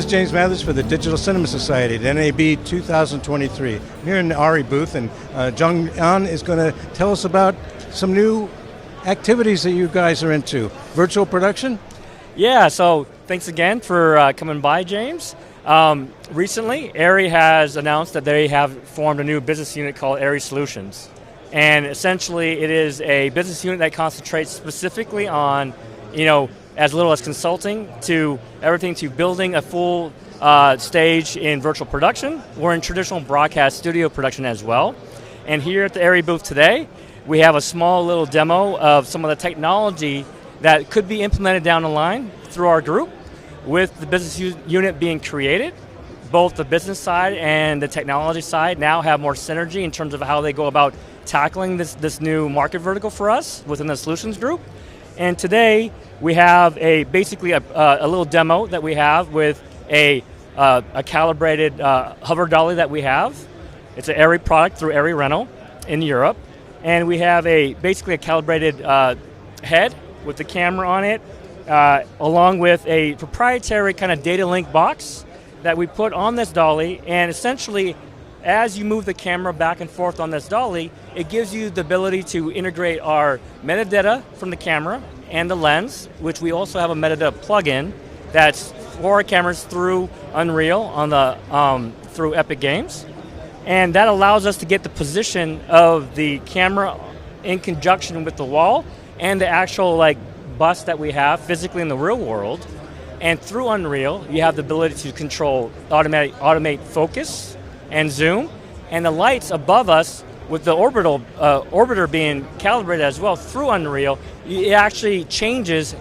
is James Mathers for the Digital Cinema Society at NAB 2023. I'm here in the ARRI booth, and Jung-Jin Ahn is going to tell us about some new activities that you guys are into. Virtual production? Yeah, so thanks again for coming by, James. Recently, ARRI has announced that they have formed a new business unit called ARRI Solutions. And essentially, it is a business unit that concentrates specifically on, as little as consulting to everything to building a full stage in virtual production or in traditional broadcast studio production as well. And here at the ARRI booth today, we have a small little demo of some of the technology that could be implemented down the line through our group, with the business unit being created. Both the business side and the technology side now have more synergy in terms of how they go about tackling this new market vertical for us within the solutions group. And today we have basically a little demo that we have with a calibrated hover dolly that we have. It's an ARRI product through ARRI Rental in Europe. And we have basically a calibrated head with the camera on it, along with a proprietary kind of data link box that we put on this dolly. And essentially, as you move the camera back and forth on this dolly, it gives you the ability to integrate our metadata from the camera and the lens, which we also have a metadata plugin that's for our cameras through Unreal on the through Epic Games. And that allows us to get the position of the camera in conjunction with the wall and the actual bus that we have physically in the real world. And through Unreal, you have the ability to control, automate focus and zoom. And the lights above us, with the orbiter being calibrated as well through Unreal, it actually changes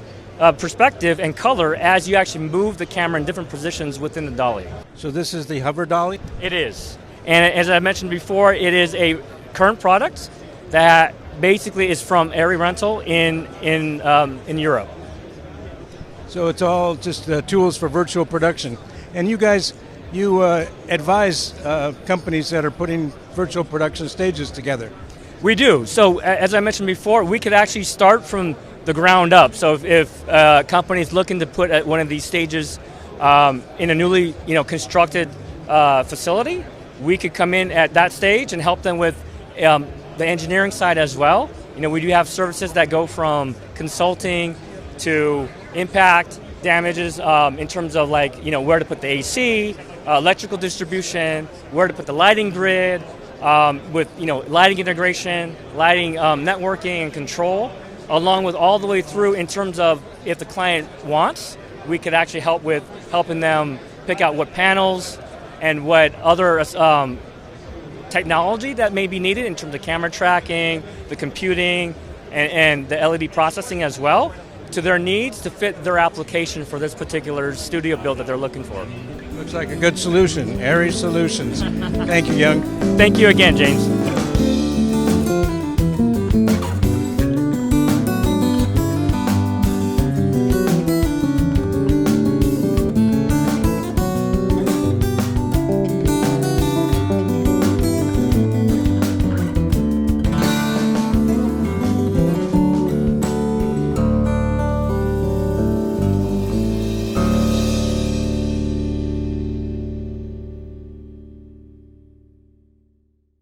perspective and color as you actually move the camera in different positions within the dolly. So this is the hover dolly? It is. And as I mentioned before, it is a current product that basically is from ARRI Rental in Europe. So it's all just tools for virtual production. And you guys, you advise companies that are putting virtual production stages together. We do. So as I mentioned before, we could actually start from the ground up. So if a company is looking to put one of these stages in a newly constructed facility, we could come in at that stage and help them with the engineering side as well. We do have services that go from consulting to impact damages in terms of where to put the AC, electrical distribution, where to put the lighting grid, with lighting integration, lighting networking and control, along with all the way through in terms of if the client wants, we could actually help with helping them pick out what panels and what other technology that may be needed in terms of camera tracking, the computing, and the LED processing as well, to their needs to fit their application for this particular studio build that they're looking for. Looks like a good solution. ARRI Solutions. Thank you, Jung. Thank you again, James.